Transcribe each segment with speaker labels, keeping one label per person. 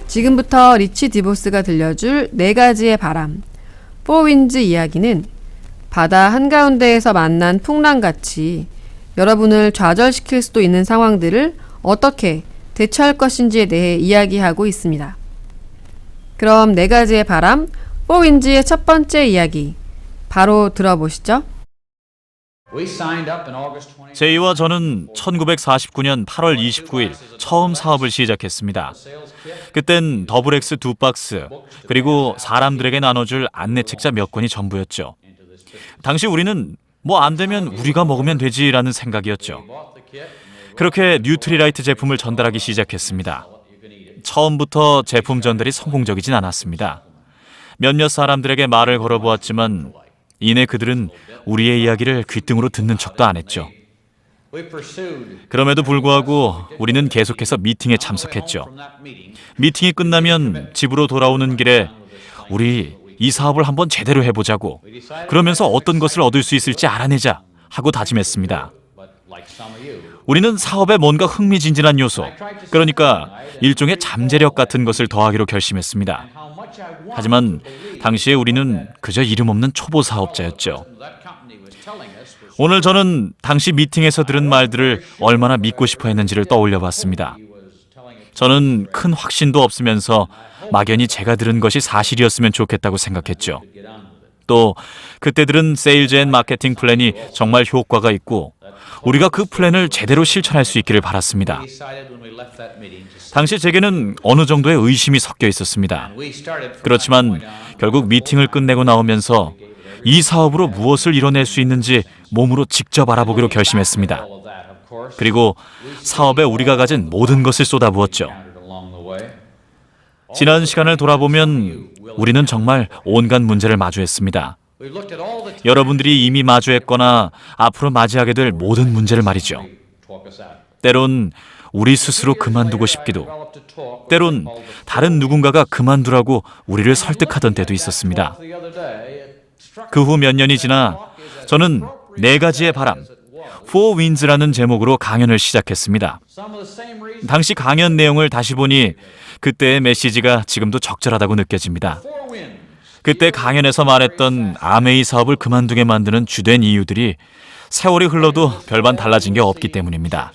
Speaker 1: 지금부터 리치 디보스가 들려줄 4가지의 바람, 포윈즈 이야기는 바다 한가운데에서 만난 풍랑같이 여러분을 좌절시킬 수도 있는 상황들을 어떻게 대처할 것인지에 대해 이야기하고 있습니다. 그럼 4가지의 바람, 포윈즈의 첫 번째 이야기, 바로 들어보시죠.
Speaker 2: 제이와 저는 1949년 8월 29일 처음 사업을 시작했습니다. 그땐 더블X 2박스, 그리고 사람들에게 나눠줄 안내책자 몇 권이 전부였죠. 당시 우리는 뭐 안 되면 우리가 먹으면 되지라는 생각이었죠. 그렇게 뉴트리라이트 제품을 전달하기 시작했습니다. 처음부터 제품 전달이 성공적이진 않았습니다. 몇몇 사람들에게 말을 걸어보았지만 이내 그들은 우리의 이야기를 귓등으로 듣는 척도 안 했죠. 그럼에도 불구하고 우리는 계속해서 미팅에 참석했죠. 미팅이 끝나면 집으로 돌아오는 길에 우리 이 사업을 한번 제대로 해보자고, 그러면서 어떤 것을 얻을 수 있을지 알아내자 하고 다짐했습니다. 우리는 사업에 뭔가 흥미진진한 요소, 그러니까 일종의 잠재력 같은 것을 더하기로 결심했습니다. 하지만 당시에 우리는 그저 이름 없는 초보 사업자였죠. 오늘 저는 당시 미팅에서 들은 말들을 얼마나 믿고 싶어 했는지를 떠올려 봤습니다. 저는 큰 확신도 없으면서 막연히 제가 들은 것이 사실이었으면 좋겠다고 생각했죠. 또 그때 들은 세일즈 앤 마케팅 플랜이 정말 효과가 있고 우리가 그 플랜을 제대로 실천할 수 있기를 바랐습니다. 당시 제게는 어느 정도의 의심이 섞여 있었습니다. 그렇지만 결국 미팅을 끝내고 나오면서 이 사업으로 무엇을 이뤄낼 수 있는지 몸으로 직접 알아보기로 결심했습니다. 그리고 사업에 우리가 가진 모든 것을 쏟아부었죠. 지난 시간을 돌아보면 우리는 정말 온갖 문제를 마주했습니다. 여러분들이 이미 마주했거나 앞으로 맞이하게 될 모든 문제를 말이죠. 때론 우리 스스로 그만두고 싶기도, 때론 다른 누군가가 그만두라고 우리를 설득하던 때도 있었습니다. 그 후 몇 년이 지나 저는 4가지의 바람, Four Winds라는 제목으로 강연을 시작했습니다. 당시 강연 내용을 다시 보니 그때의 메시지가 지금도 적절하다고 느껴집니다. 그때 강연에서 말했던 아메이 사업을 그만두게 만드는 주된 이유들이 세월이 흘러도 별반 달라진 게 없기 때문입니다.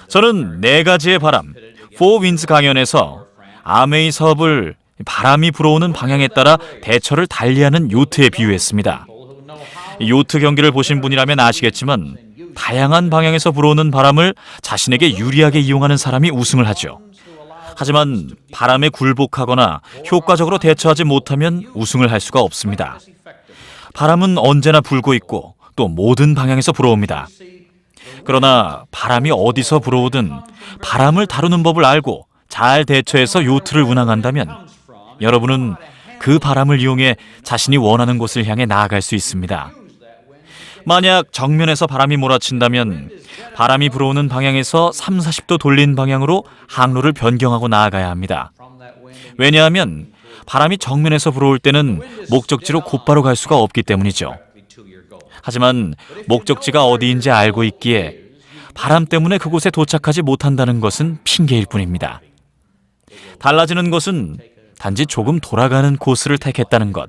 Speaker 2: 저는 4가지의 바람, Four Winds 강연에서 아메이 사업을 바람이 불어오는 방향에 따라 대처를 달리하는 요트에 비유했습니다. 요트 경기를 보신 분이라면 아시겠지만 다양한 방향에서 불어오는 바람을 자신에게 유리하게 이용하는 사람이 우승을 하죠. 하지만 바람에 굴복하거나 효과적으로 대처하지 못하면 우승을 할 수가 없습니다. 바람은 언제나 불고 있고 또 모든 방향에서 불어옵니다. 그러나 바람이 어디서 불어오든 바람을 다루는 법을 알고 잘 대처해서 요트를 운항한다면 여러분은 그 바람을 이용해 자신이 원하는 곳을 향해 나아갈 수 있습니다. 만약 정면에서 바람이 몰아친다면 바람이 불어오는 방향에서 30-40도 돌린 방향으로 항로를 변경하고 나아가야 합니다. 왜냐하면 바람이 정면에서 불어올 때는 목적지로 곧바로 갈 수가 없기 때문이죠. 하지만 목적지가 어디인지 알고 있기에 바람 때문에 그곳에 도착하지 못한다는 것은 핑계일 뿐입니다. 달라지는 것은 단지 조금 돌아가는 코스를 택했다는 것,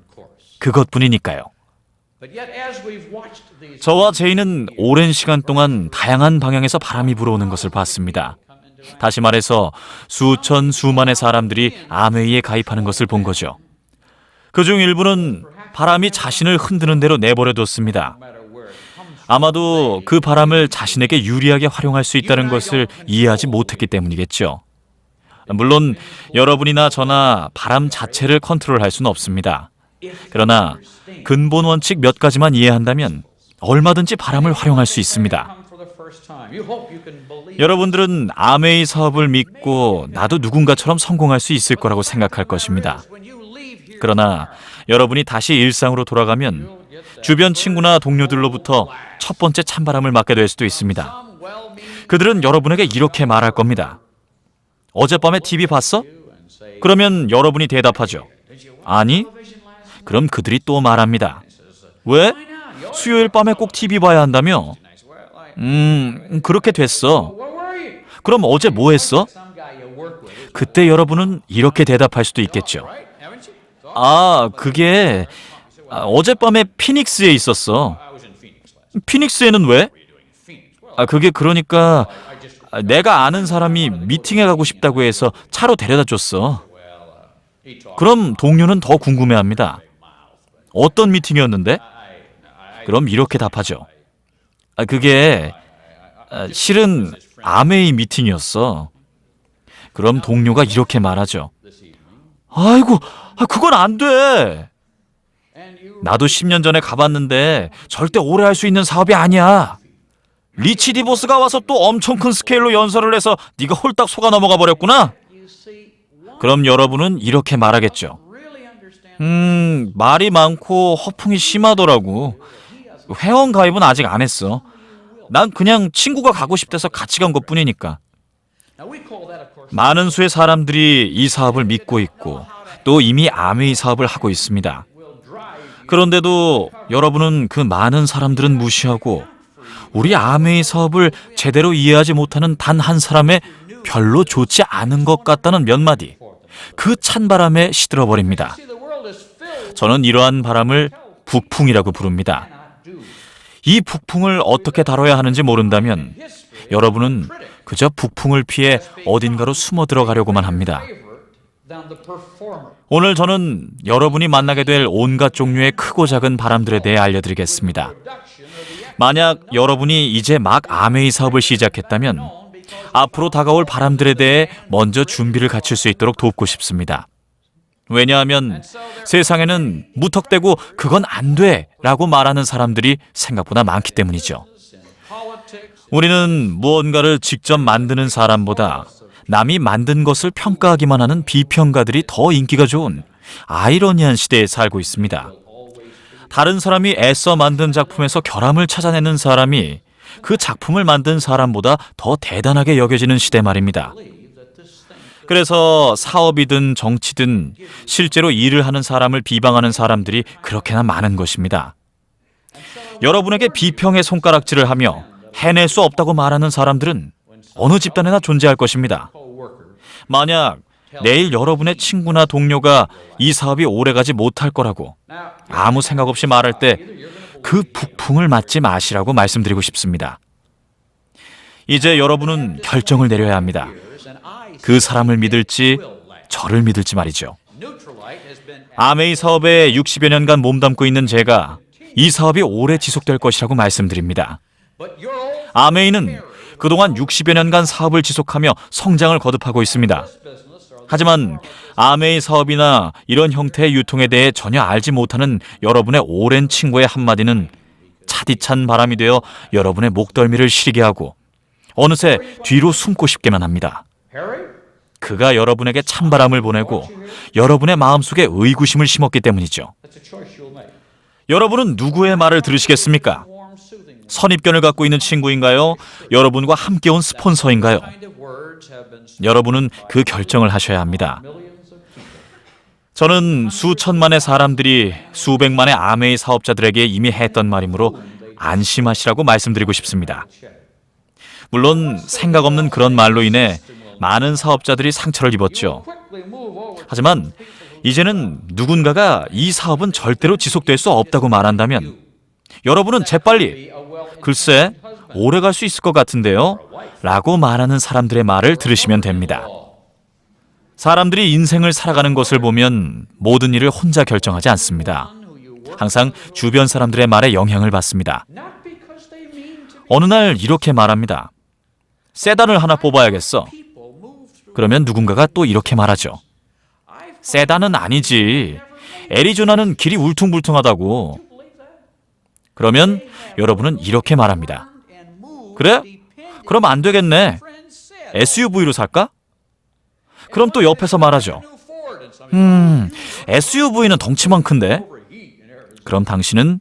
Speaker 2: 그것뿐이니까요. 저와 제이는 오랜 시간 동안 다양한 방향에서 바람이 불어오는 것을 봤습니다. 다시 말해서 수천 수만의 사람들이 아메이에 가입하는 것을 본 거죠. 그중 일부는 바람이 자신을 흔드는 대로 내버려뒀습니다. 아마도 그 바람을 자신에게 유리하게 활용할 수 있다는 것을 이해하지 못했기 때문이겠죠. 물론 여러분이나 저나 바람 자체를 컨트롤할 수는 없습니다. 그러나 근본 원칙 몇 가지만 이해한다면 얼마든지 바람을 활용할 수 있습니다. 여러분들은 아메이 사업을 믿고 나도 누군가처럼 성공할 수 있을 거라고 생각할 것입니다. 그러나 여러분이 다시 일상으로 돌아가면 주변 친구나 동료들로부터 첫 번째 찬바람을 맞게 될 수도 있습니다. 그들은 여러분에게 이렇게 말할 겁니다. 어젯밤에 TV 봤어? 그러면 여러분이 대답하죠. 아니? 그럼 그들이 또 말합니다. 왜? 수요일 밤에 꼭 TV 봐야 한다며? 그렇게 됐어. 그럼 어제 뭐 했어? 그때 여러분은 이렇게 대답할 수도 있겠죠. 그게 어젯밤에 피닉스에 있었어. 피닉스에는 왜? 그게 그러니까 내가 아는 사람이 미팅에 가고 싶다고 해서 차로 데려다 줬어. 그럼 동료는 더 궁금해합니다. 어떤 미팅이었는데? 그럼 이렇게 답하죠. 그게 실은 아메이 미팅이었어. 그럼 동료가 이렇게 말하죠. 아이고, 그건 안 돼. 나도 10년 전에 가봤는데 절대 오래 할 수 있는 사업이 아니야. 리치 디보스가 와서 또 엄청 큰 스케일로 연설을 해서 네가 홀딱 속아 넘어가 버렸구나. 그럼 여러분은 이렇게 말하겠죠. 말이 많고 허풍이 심하더라고. 회원 가입은 아직 안 했어. 난 그냥 친구가 가고 싶대서 같이 간 것뿐이니까. 많은 수의 사람들이 이 사업을 믿고 있고 또 이미 아메이 사업을 하고 있습니다. 그런데도 여러분은 그 많은 사람들은 무시하고 우리 아메이 사업을 제대로 이해하지 못하는 단 한 사람의 별로 좋지 않은 것 같다는 몇 마디, 그 찬바람에 시들어버립니다. 저는 이러한 바람을 북풍이라고 부릅니다. 이 북풍을 어떻게 다뤄야 하는지 모른다면 여러분은 그저 북풍을 피해 어딘가로 숨어 들어가려고만 합니다. 오늘 저는 여러분이 만나게 될 온갖 종류의 크고 작은 바람들에 대해 알려드리겠습니다. 만약 여러분이 이제 막 아메이 사업을 시작했다면 앞으로 다가올 바람들에 대해 먼저 준비를 갖출 수 있도록 돕고 싶습니다. 왜냐하면 세상에는 무턱대고 그건 안 돼 라고 말하는 사람들이 생각보다 많기 때문이죠. 우리는 무언가를 직접 만드는 사람보다 남이 만든 것을 평가하기만 하는 비평가들이 더 인기가 좋은 아이러니한 시대에 살고 있습니다. 다른 사람이 애써 만든 작품에서 결함을 찾아내는 사람이 그 작품을 만든 사람보다 더 대단하게 여겨지는 시대 말입니다. 그래서 사업이든 정치든 실제로 일을 하는 사람을 비방하는 사람들이 그렇게나 많은 것입니다. 여러분에게 비평의 손가락질을 하며 해낼 수 없다고 말하는 사람들은 어느 집단에나 존재할 것입니다. 만약 내일 여러분의 친구나 동료가 이 사업이 오래가지 못할 거라고 아무 생각 없이 말할 때 그 북풍을 맞지 마시라고 말씀드리고 싶습니다. 이제 여러분은 결정을 내려야 합니다. 그 사람을 믿을지 저를 믿을지 말이죠. 아메이 사업에 60여 년간 몸담고 있는 제가 이 사업이 오래 지속될 것이라고 말씀드립니다. 아메이는 그동안 60여 년간 사업을 지속하며 성장을 거듭하고 있습니다. 하지만 아메이 사업이나 이런 형태의 유통에 대해 전혀 알지 못하는 여러분의 오랜 친구의 한마디는 차디찬 바람이 되어 여러분의 목덜미를 시리게 하고 어느새 뒤로 숨고 싶게만 합니다. 그가 여러분에게 찬바람을 보내고 여러분의 마음속에 의구심을 심었기 때문이죠. 여러분은 누구의 말을 들으시겠습니까? 선입견을 갖고 있는 친구인가요? 여러분과 함께 온 스폰서인가요? 여러분은 그 결정을 하셔야 합니다. 저는 수천만의 사람들이 수백만의 아메이 사업자들에게 이미 했던 말이므로 안심하시라고 말씀드리고 싶습니다. 물론 생각 없는 그런 말로 인해 많은 사업자들이 상처를 입었죠. 하지만 이제는 누군가가 이 사업은 절대로 지속될 수 없다고 말한다면 여러분은 재빨리 글쎄 오래 갈 수 있을 것 같은데요? 라고 말하는 사람들의 말을 들으시면 됩니다. 사람들이 인생을 살아가는 것을 보면 모든 일을 혼자 결정하지 않습니다. 항상 주변 사람들의 말에 영향을 받습니다. 어느 날 이렇게 말합니다. 세단을 하나 뽑아야겠어. 그러면 누군가가 또 이렇게 말하죠. 세단은 아니지. 애리조나는 길이 울퉁불퉁하다고. 그러면 여러분은 이렇게 말합니다. 그래? 그럼 안 되겠네. SUV로 살까? 그럼 또 옆에서 말하죠. SUV는 덩치만 큰데? 그럼 당신은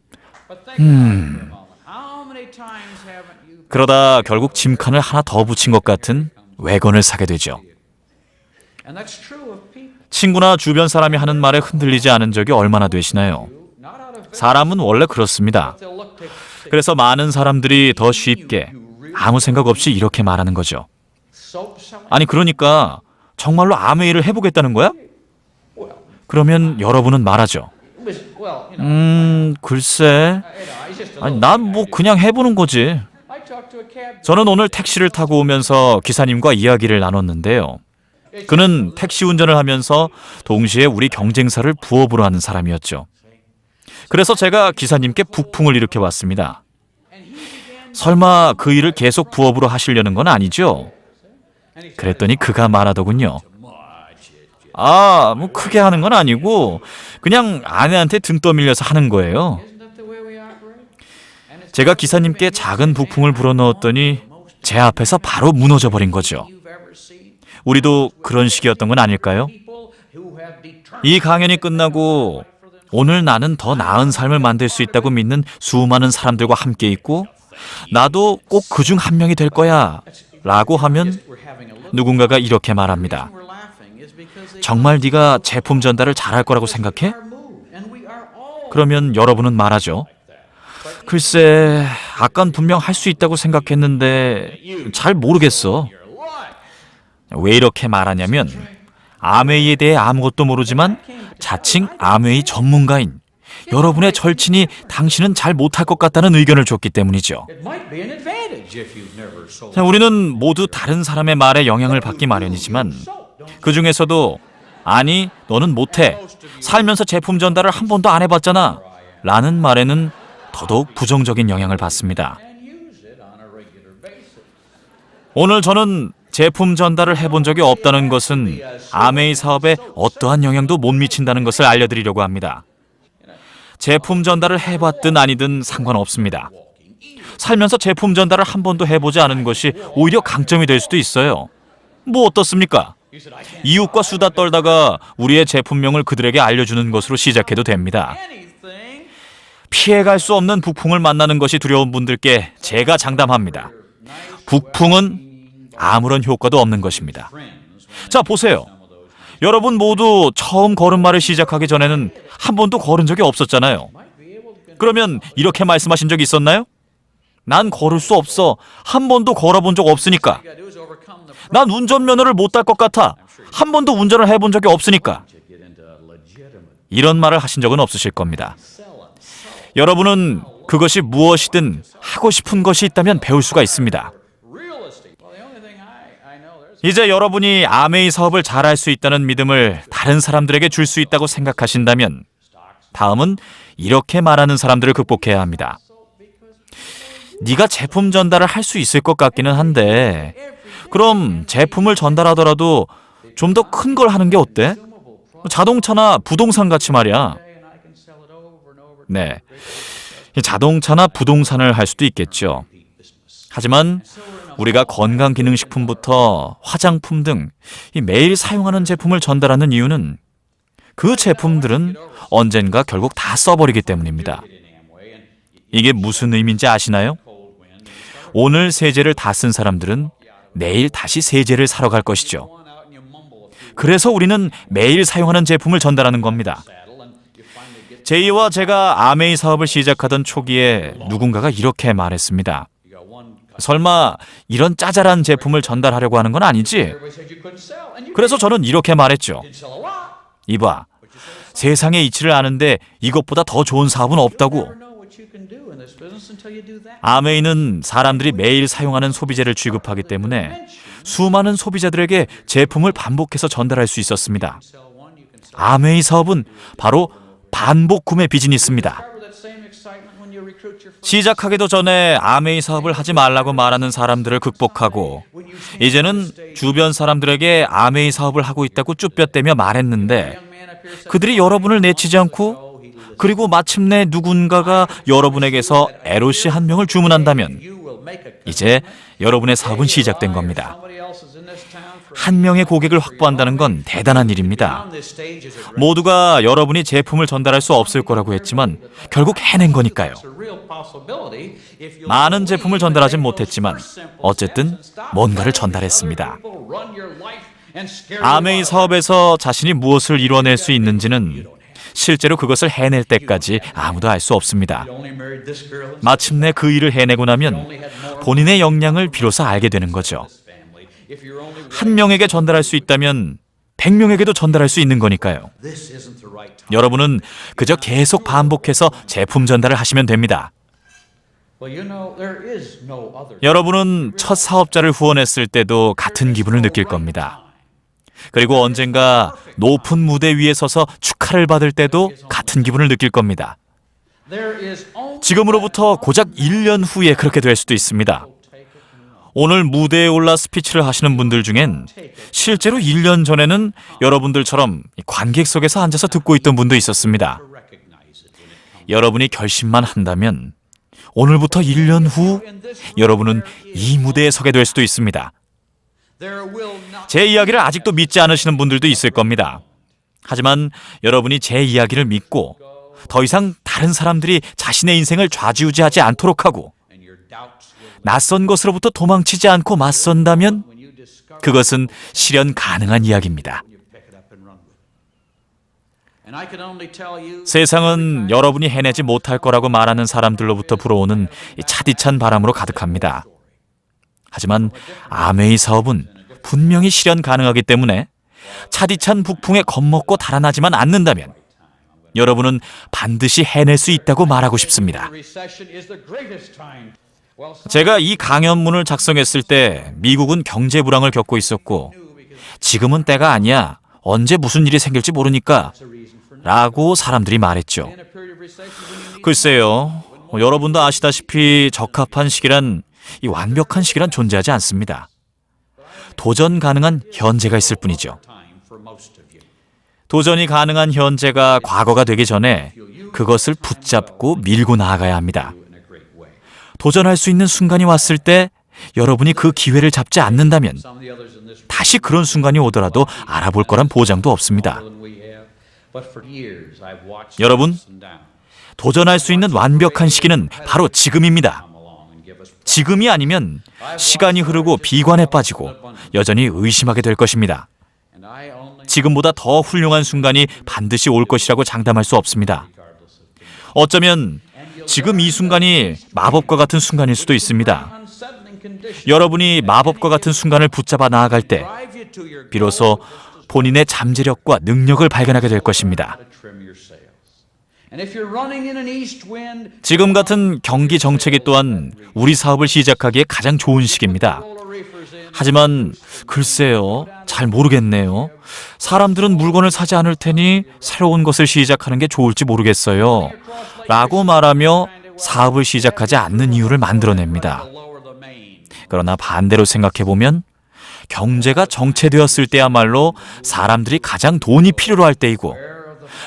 Speaker 2: 그러다 결국 짐칸을 하나 더 붙인 것 같은 외건을 사게 되죠. 친구나 주변 사람이 하는 말에 흔들리지 않은 적이 얼마나 되시나요? 사람은 원래 그렇습니다. 그래서 많은 사람들이 더 쉽게 아무 생각 없이 이렇게 말하는 거죠. 아니 그러니까 정말로 아메이를 해보겠다는 거야? 그러면 여러분은 말하죠. 글쎄. 아니, 난 뭐 그냥 해보는 거지. 저는 오늘 택시를 타고 오면서 기사님과 이야기를 나눴는데요. 그는 택시 운전을 하면서 동시에 우리 경쟁사를 부업으로 하는 사람이었죠. 그래서 제가 기사님께 북풍을 일으켜봤습니다. 설마 그 일을 계속 부업으로 하시려는 건 아니죠? 그랬더니 그가 말하더군요. 뭐 크게 하는 건 아니고 그냥 아내한테 등 떠밀려서 하는 거예요. 제가 기사님께 작은 북풍을 불어넣었더니 제 앞에서 바로 무너져 버린 거죠. 우리도 그런 식이었던 건 아닐까요? 이 강연이 끝나고 오늘 나는 더 나은 삶을 만들 수 있다고 믿는 수많은 사람들과 함께 있고 나도 꼭 그중 한 명이 될 거야 라고 하면 누군가가 이렇게 말합니다. 정말 네가 제품 전달을 잘할 거라고 생각해? 그러면 여러분은 말하죠. 글쎄, 아깐 분명 할 수 있다고 생각했는데 잘 모르겠어. 왜 이렇게 말하냐면 아메이에 대해 아무것도 모르지만 자칭 아메이 전문가인 여러분의 절친이 당신은 잘 못할 것 같다는 의견을 줬기 때문이죠. 자, 우리는 모두 다른 사람의 말에 영향을 받기 마련이지만 그 중에서도 아니, 너는 못해. 살면서 제품 전달을 한 번도 안 해봤잖아. 라는 말에는 더더욱 부정적인 영향을 받습니다. 오늘 저는 제품 전달을 해본 적이 없다는 것은 아메이 사업에 어떠한 영향도 못 미친다는 것을 알려드리려고 합니다. 제품 전달을 해봤든 아니든 상관없습니다. 살면서 제품 전달을 한 번도 해보지 않은 것이 오히려 강점이 될 수도 있어요. 뭐 어떻습니까? 이웃과 수다 떨다가 우리의 제품명을 그들에게 알려주는 것으로 시작해도 됩니다. 피해갈 수 없는 북풍을 만나는 것이 두려운 분들께 제가 장담합니다. 북풍은 아무런 효과도 없는 것입니다. 자, 보세요. 여러분 모두 처음 걸음마를 시작하기 전에는 한 번도 걸은 적이 없었잖아요. 그러면 이렇게 말씀하신 적이 있었나요? 난 걸을 수 없어. 한 번도 걸어본 적 없으니까. 난 운전면허를 못 딸 것 같아. 한 번도 운전을 해본 적이 없으니까. 이런 말을 하신 적은 없으실 겁니다. 여러분은 그것이 무엇이든 하고 싶은 것이 있다면 배울 수가 있습니다. 이제 여러분이 아메이 사업을 잘할 수 있다는 믿음을 다른 사람들에게 줄 수 있다고 생각하신다면 다음은 이렇게 말하는 사람들을 극복해야 합니다. 네가 제품 전달을 할 수 있을 것 같기는 한데 그럼 제품을 전달하더라도 좀 더 큰 걸 하는 게 어때? 자동차나 부동산 같이 말이야. 네, 자동차나 부동산을 할 수도 있겠죠. 하지만 우리가 건강기능식품부터 화장품 등 매일 사용하는 제품을 전달하는 이유는 그 제품들은 언젠가 결국 다 써버리기 때문입니다. 이게 무슨 의미인지 아시나요? 오늘 세제를 다 쓴 사람들은 내일 다시 세제를 사러 갈 것이죠. 그래서 우리는 매일 사용하는 제품을 전달하는 겁니다. 제이와 제가 아메이 사업을 시작하던 초기에 누군가가 이렇게 말했습니다. 설마 이런 짜잘한 제품을 전달하려고 하는 건 아니지? 그래서 저는 이렇게 말했죠. 이봐, 세상의 이치를 아는데 이것보다 더 좋은 사업은 없다고. 아메이는 사람들이 매일 사용하는 소비재를 취급하기 때문에 수많은 소비자들에게 제품을 반복해서 전달할 수 있었습니다. 아메이 사업은 바로 반복 구매 비즈니스입니다. 시작하기도 전에 아메이 사업을 하지 말라고 말하는 사람들을 극복하고 이제는 주변 사람들에게 아메이 사업을 하고 있다고 쭈뼛대며 말했는데 그들이 여러분을 내치지 않고 그리고 마침내 누군가가 여러분에게서 LOC 한 명을 주문한다면 이제 여러분의 사업은 시작된 겁니다. 한 명의 고객을 확보한다는 건 대단한 일입니다. 모두가 여러분이 제품을 전달할 수 없을 거라고 했지만 결국 해낸 거니까요. 많은 제품을 전달하진 못했지만 어쨌든 뭔가를 전달했습니다. 아메이 사업에서 자신이 무엇을 이뤄낼 수 있는지는 실제로 그것을 해낼 때까지 아무도 알 수 없습니다. 마침내 그 일을 해내고 나면 본인의 역량을 비로소 알게 되는 거죠. 한 명에게 전달할 수 있다면 100명에게도 전달할 수 있는 거니까요. 여러분은 그저 계속 반복해서 제품 전달을 하시면 됩니다. 여러분은 첫 사업자를 후원했을 때도 같은 기분을 느낄 겁니다. 그리고 언젠가 높은 무대 위에 서서 축하를 받을 때도 같은 기분을 느낄 겁니다. 지금으로부터 고작 1년 후에 그렇게 될 수도 있습니다. 오늘 무대에 올라 스피치를 하시는 분들 중엔 실제로 1년 전에는 여러분들처럼 관객석에서 앉아서 듣고 있던 분도 있었습니다. 여러분이 결심만 한다면 오늘부터 1년 후 여러분은 이 무대에 서게 될 수도 있습니다. 제 이야기를 아직도 믿지 않으시는 분들도 있을 겁니다. 하지만 여러분이 제 이야기를 믿고 더 이상 다른 사람들이 자신의 인생을 좌지우지하지 않도록 하고 낯선 것으로부터 도망치지 않고 맞선다면 그것은 실현 가능한 이야기입니다. 세상은 여러분이 해내지 못할 거라고 말하는 사람들로부터 불어오는 차디찬 바람으로 가득합니다. 하지만 아메이 사업은 분명히 실현 가능하기 때문에 차디찬 북풍에 겁먹고 달아나지만 않는다면 여러분은 반드시 해낼 수 있다고 말하고 싶습니다. 제가 이 강연문을 작성했을 때 미국은 경제 불황을 겪고 있었고 지금은 때가 아니야. 언제 무슨 일이 생길지 모르니까 라고 사람들이 말했죠. 글쎄요. 여러분도 아시다시피 적합한 시기란 이 완벽한 시기란 존재하지 않습니다. 도전 가능한 현재가 있을 뿐이죠. 도전이 가능한 현재가 과거가 되기 전에 그것을 붙잡고 밀고 나아가야 합니다. 도전할 수 있는 순간이 왔을 때 여러분이 그 기회를 잡지 않는다면 다시 그런 순간이 오더라도 알아볼 거란 보장도 없습니다. 여러분, 도전할 수 있는 완벽한 시기는 바로 지금입니다. 지금이 아니면 시간이 흐르고 비관에 빠지고 여전히 의심하게 될 것입니다. 지금보다 더 훌륭한 순간이 반드시 올 것이라고 장담할 수 없습니다. 어쩌면 지금 이 순간이 마법과 같은 순간일 수도 있습니다. 여러분이 마법과 같은 순간을 붙잡아 나아갈 때 비로소 본인의 잠재력과 능력을 발견하게 될 것입니다. 지금 같은 경기 정책이 또한 우리 사업을 시작하기에 가장 좋은 시기입니다. 하지만 글쎄요, 잘 모르겠네요. 사람들은 물건을 사지 않을 테니 새로운 것을 시작하는 게 좋을지 모르겠어요. 라고 말하며 사업을 시작하지 않는 이유를 만들어냅니다. 그러나 반대로 생각해보면 경제가 정체되었을 때야말로 사람들이 가장 돈이 필요로 할 때이고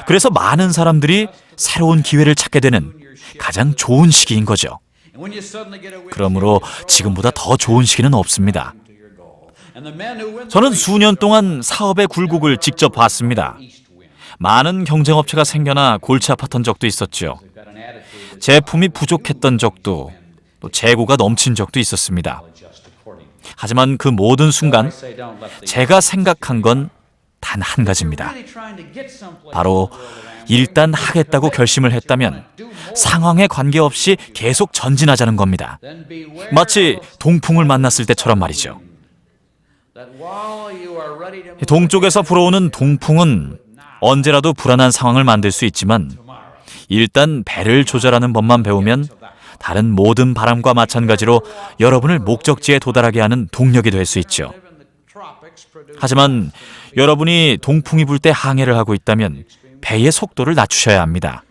Speaker 2: 그래서 많은 사람들이 새로운 기회를 찾게 되는 가장 좋은 시기인 거죠. 그러므로 지금보다 더 좋은 시기는 없습니다. 저는 수년 동안 사업의 굴곡을 직접 봤습니다. 많은 경쟁업체가 생겨나 골치 아팠던 적도 있었죠. 제품이 부족했던 적도, 또 재고가 넘친 적도 있었습니다. 하지만 그 모든 순간 제가 생각한 건 단 한 가지입니다. 바로 일단 하겠다고 결심을 했다면 상황에 관계없이 계속 전진하자는 겁니다. 마치 동풍을 만났을 때처럼 말이죠. 동쪽에서 불어오는 동풍은 언제라도 불안한 상황을 만들 수 있지만 일단 배를 조절하는 법만 배우면 다른 모든 바람과 마찬가지로 여러분을 목적지에 도달하게 하는 동력이 될 수 있죠. 하지만 여러분이 동풍이 불 때 항해를 하고 있다면 배의 속도를 낮추셔야 합니다.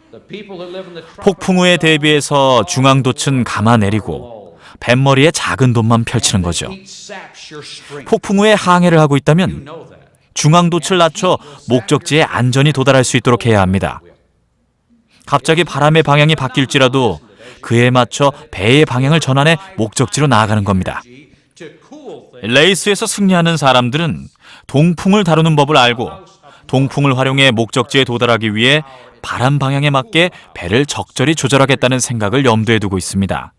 Speaker 2: 폭풍우에 대비해서 중앙돛은 감아내리고 뱃머리에 작은 돛만 펼치는 거죠. 폭풍우에 항해를 하고 있다면 중앙돛을 낮춰 목적지에 안전히 도달할 수 있도록 해야 합니다. 갑자기 바람의 방향이 바뀔지라도 그에 맞춰 배의 방향을 전환해 목적지로 나아가는 겁니다. 레이스에서 승리하는 사람들은 동풍을 다루는 법을 알고 동풍을 활용해 목적지에 도달하기 위해 바람 방향에 맞게 배를 적절히 조절하겠다는 생각을 염두에 두고 있습니다.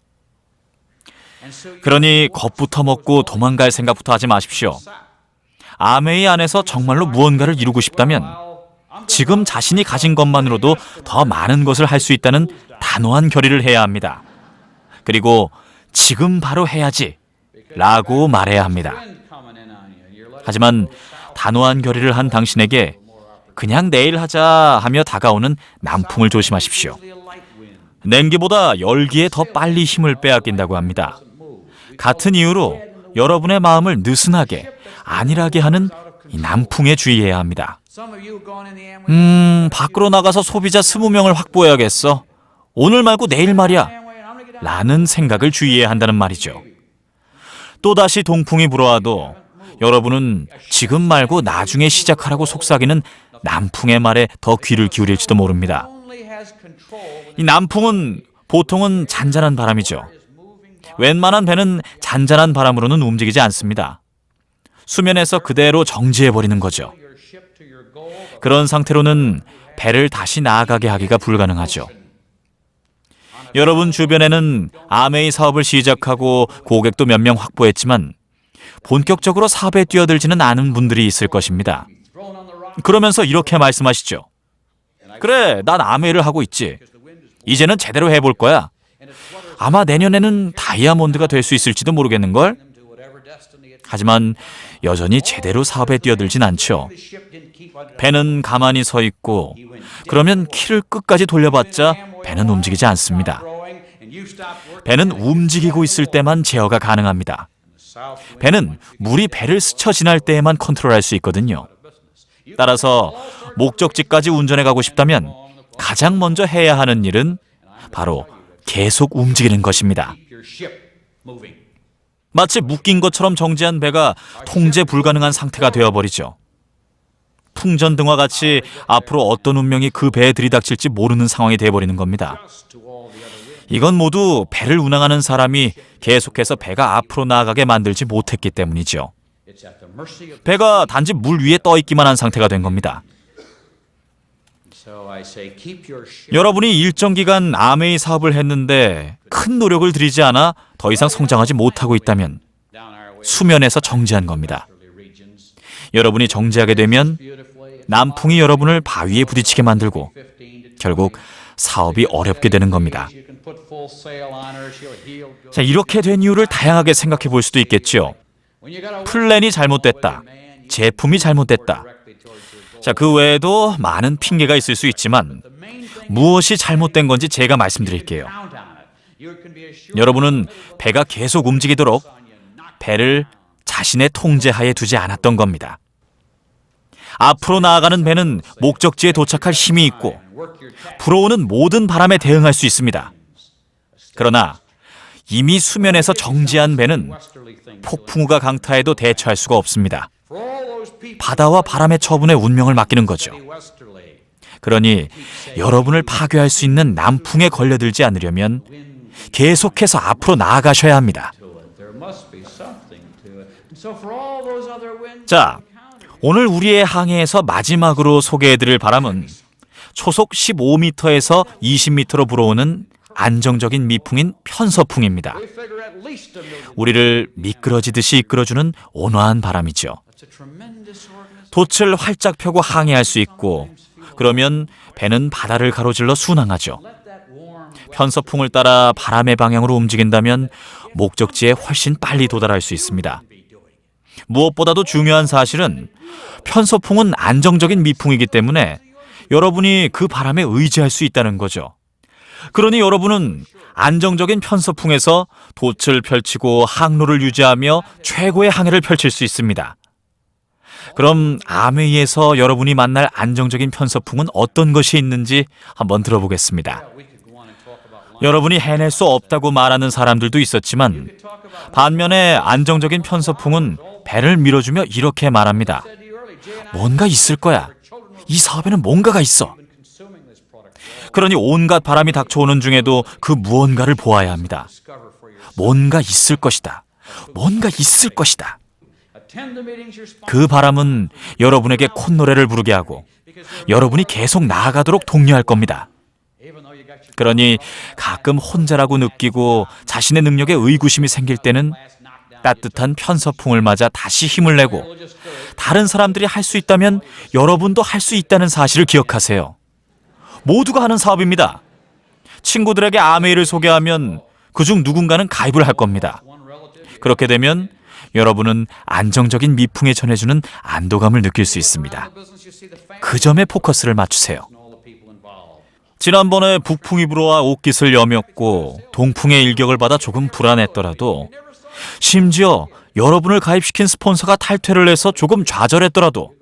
Speaker 2: 그러니 겁부터 먹고 도망갈 생각부터 하지 마십시오. 아메이 안에서 정말로 무언가를 이루고 싶다면 지금 자신이 가진 것만으로도 더 많은 것을 할 수 있다는 단호한 결의를 해야 합니다. 그리고 지금 바로 해야지 라고 말해야 합니다. 하지만 단호한 결의를 한 당신에게 그냥 내일 하자 하며 다가오는 남풍을 조심하십시오. 냉기보다 열기에 더 빨리 힘을 빼앗긴다고 합니다. 같은 이유로 여러분의 마음을 느슨하게, 안일하게 하는 이 남풍에 주의해야 합니다. 밖으로 나가서 소비자 20명을 확보해야겠어. 오늘 말고 내일 말이야. 라는 생각을 주의해야 한다는 말이죠. 또다시 동풍이 불어와도 여러분은 지금 말고 나중에 시작하라고 속삭이는 남풍의 말에 더 귀를 기울일지도 모릅니다. 이 남풍은 보통은 잔잔한 바람이죠. 웬만한 배는 잔잔한 바람으로는 움직이지 않습니다. 수면에서 그대로 정지해버리는 거죠. 그런 상태로는 배를 다시 나아가게 하기가 불가능하죠. 여러분 주변에는 아메이 사업을 시작하고 고객도 몇 명 확보했지만 본격적으로 사업에 뛰어들지는 않은 분들이 있을 것입니다. 그러면서 이렇게 말씀하시죠. 그래, 난 아메이를 하고 있지. 이제는 제대로 해볼 거야. 아마 내년에는 다이아몬드가 될 수 있을지도 모르겠는걸? 하지만 여전히 제대로 사업에 뛰어들진 않죠. 배는 가만히 서 있고 그러면 키를 끝까지 돌려봤자 배는 움직이지 않습니다. 배는 움직이고 있을 때만 제어가 가능합니다. 배는 물이 배를 스쳐 지날 때에만 컨트롤할 수 있거든요. 따라서 목적지까지 운전해 가고 싶다면 가장 먼저 해야 하는 일은 바로 계속 움직이는 것입니다. 마치 묶인 것처럼 정지한 배가 통제 불가능한 상태가 되어버리죠. 풍전등화 같이 앞으로 어떤 운명이 그 배에 들이닥칠지 모르는 상황이 되어버리는 겁니다. 이건 모두 배를 운항하는 사람이 계속해서 배가 앞으로 나아가게 만들지 못했기 때문이죠. 배가 단지 물 위에 떠 있기만 한 상태가 된 겁니다. 여러분이 일정 기간 아메이 사업을 했는데 큰 노력을 들이지 않아 더 이상 성장하지 못하고 있다면 수면에서 정지한 겁니다. 여러분이 정지하게 되면 남풍이 여러분을 바위에 부딪히게 만들고 결국 사업이 어렵게 되는 겁니다. 자, 이렇게 된 이유를 다양하게 생각해 볼 수도 있겠죠. 플랜이 잘못됐다. 제품이 잘못됐다. 자, 그 외에도 많은 핑계가 있을 수 있지만 무엇이 잘못된 건지 제가 말씀드릴게요. 여러분은 배가 계속 움직이도록 배를 자신의 통제하에 두지 않았던 겁니다. 앞으로 나아가는 배는 목적지에 도착할 힘이 있고 불어오는 모든 바람에 대응할 수 있습니다. 그러나 이미 수면에서 정지한 배는 폭풍우가 강타해도 대처할 수가 없습니다. 바다와 바람의 처분에 운명을 맡기는 거죠. 그러니 여러분을 파괴할 수 있는 남풍에 걸려들지 않으려면 계속해서 앞으로 나아가셔야 합니다. 자, 오늘 우리의 항해에서 마지막으로 소개해드릴 바람은 초속 15m에서 20m로 불어오는 안정적인 미풍인 편서풍입니다. 우리를 미끄러지듯이 이끌어주는 온화한 바람이죠. 돛을 활짝 펴고 항해할 수 있고 그러면 배는 바다를 가로질러 순항하죠. 편서풍을 따라 바람의 방향으로 움직인다면 목적지에 훨씬 빨리 도달할 수 있습니다. 무엇보다도 중요한 사실은 편서풍은 안정적인 미풍이기 때문에 여러분이 그 바람에 의지할 수 있다는 거죠. 그러니 여러분은 안정적인 편서풍에서 돛을 펼치고 항로를 유지하며 최고의 항해를 펼칠 수 있습니다. 그럼 아메이에서 여러분이 만날 안정적인 편서풍은 어떤 것이 있는지 한번 들어보겠습니다. 여러분이 해낼 수 없다고 말하는 사람들도 있었지만 반면에 안정적인 편서풍은 배를 밀어주며 이렇게 말합니다. 뭔가 있을 거야. 이 사업에는 뭔가가 있어. 그러니 온갖 바람이 닥쳐오는 중에도 그 무언가를 보아야 합니다. 뭔가 있을 것이다. 뭔가 있을 것이다. 그 바람은 여러분에게 콧노래를 부르게 하고 여러분이 계속 나아가도록 독려할 겁니다. 그러니 가끔 혼자라고 느끼고 자신의 능력에 의구심이 생길 때는 따뜻한 편서풍을 맞아 다시 힘을 내고 다른 사람들이 할 수 있다면 여러분도 할 수 있다는 사실을 기억하세요. 모두가 하는 사업입니다. 친구들에게 아메이를 소개하면 그중 누군가는 가입을 할 겁니다. 그렇게 되면 여러분은 안정적인 미풍에 전해주는 안도감을 느낄 수 있습니다. 그 점에 포커스를 맞추세요. 지난번에 북풍이 불어와 옷깃을 여몄고 동풍의 일격을 받아 조금 불안했더라도, 심지어 여러분을 가입시킨 스폰서가 탈퇴를 해서 조금 좌절했더라도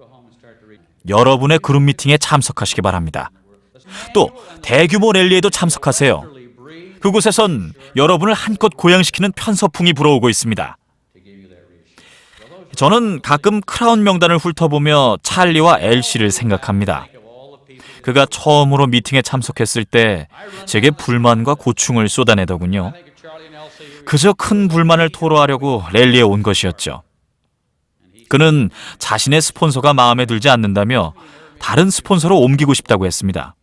Speaker 2: 여러분의 그룹 미팅에 참석하시기 바랍니다. 또 대규모 랠리에도 참석하세요. 그곳에선 여러분을 한껏 고양시키는 편서풍이 불어오고 있습니다. 저는 가끔 크라운 명단을 훑어보며 찰리와 엘시를 생각합니다. 그가 처음으로 미팅에 참석했을 때 제게 불만과 고충을 쏟아내더군요. 그저 큰 불만을 토로하려고 랠리에 온 것이었죠. 그는 자신의 스폰서가 마음에 들지 않는다며 다른 스폰서로 옮기고 싶다고 했습니다.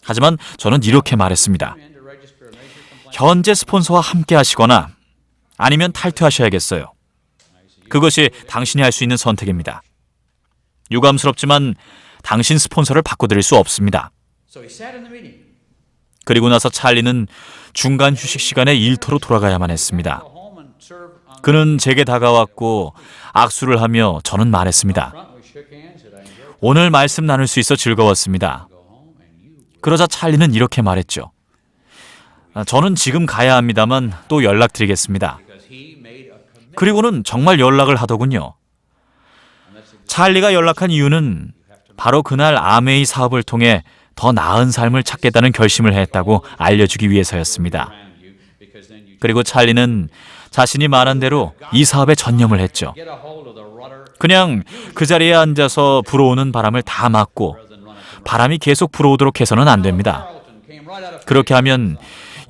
Speaker 2: 하지만 저는 이렇게 말했습니다. 현재 스폰서와 함께 하시거나 아니면 탈퇴하셔야겠어요. 그것이 당신이 할 수 있는 선택입니다. 유감스럽지만 당신 스폰서를 바꿔드릴 수 없습니다. 그리고 나서 찰리는 중간 휴식 시간에 일터로 돌아가야만 했습니다. 그는 제게 다가왔고 악수를 하며 저는 말했습니다. 오늘 말씀 나눌 수 있어 즐거웠습니다. 그러자 찰리는 이렇게 말했죠. 저는 지금 가야 합니다만 또 연락드리겠습니다. 그리고는 정말 연락을 하더군요. 찰리가 연락한 이유는 바로 그날 아메이 사업을 통해 더 나은 삶을 찾겠다는 결심을 했다고 알려주기 위해서였습니다. 그리고 찰리는 자신이 말한 대로 이 사업에 전념을 했죠. 그냥 그 자리에 앉아서 불어오는 바람을 다 막고 바람이 계속 불어오도록 해서는 안 됩니다. 그렇게 하면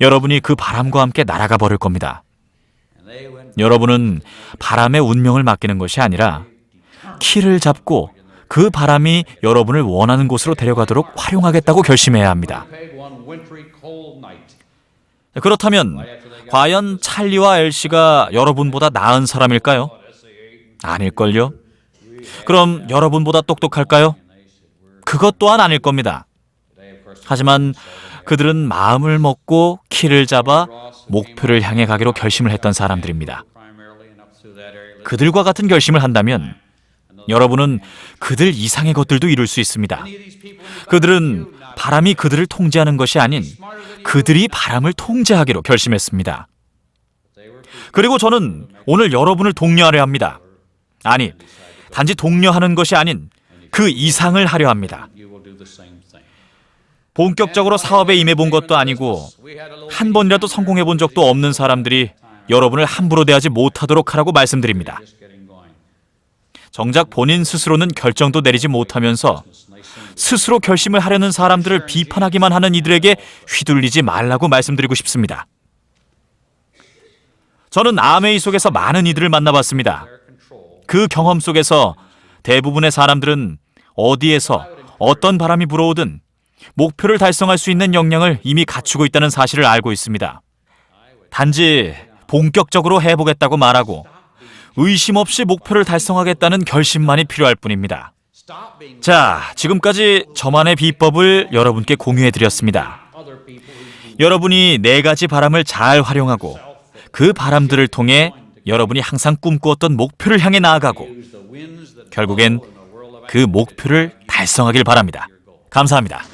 Speaker 2: 여러분이 그 바람과 함께 날아가 버릴 겁니다. 여러분은 바람의 운명을 맡기는 것이 아니라 키를 잡고 그 바람이 여러분을 원하는 곳으로 데려가도록 활용하겠다고 결심해야 합니다. 그렇다면 과연 찰리와 엘시가 여러분보다 나은 사람일까요? 아닐걸요? 그럼 여러분보다 똑똑할까요? 그것 또한 아닐 겁니다. 하지만 그들은 마음을 먹고 키를 잡아 목표를 향해 가기로 결심을 했던 사람들입니다. 그들과 같은 결심을 한다면 여러분은 그들 이상의 것들도 이룰 수 있습니다. 그들은 바람이 그들을 통제하는 것이 아닌 그들이 바람을 통제하기로 결심했습니다. 그리고 저는 오늘 여러분을 독려하려 합니다. 아니, 단지 독려하는 것이 아닌 그 이상을 하려 합니다. 본격적으로 사업에 임해본 것도 아니고 한 번이라도 성공해본 적도 없는 사람들이 여러분을 함부로 대하지 못하도록 하라고 말씀드립니다. 정작 본인 스스로는 결정도 내리지 못하면서 스스로 결심을 하려는 사람들을 비판하기만 하는 이들에게 휘둘리지 말라고 말씀드리고 싶습니다. 저는 아메이 속에서 많은 이들을 만나봤습니다. 그 경험 속에서 대부분의 사람들은 어디에서 어떤 바람이 불어오든 목표를 달성할 수 있는 역량을 이미 갖추고 있다는 사실을 알고 있습니다. 단지 본격적으로 해보겠다고 말하고 의심 없이 목표를 달성하겠다는 결심만이 필요할 뿐입니다. 자, 지금까지 저만의 비법을 여러분께 공유해드렸습니다. 여러분이 4가지 바람을 잘 활용하고 그 바람들을 통해 여러분이 항상 꿈꾸었던 목표를 향해 나아가고 결국엔 그 목표를 달성하길 바랍니다. 감사합니다.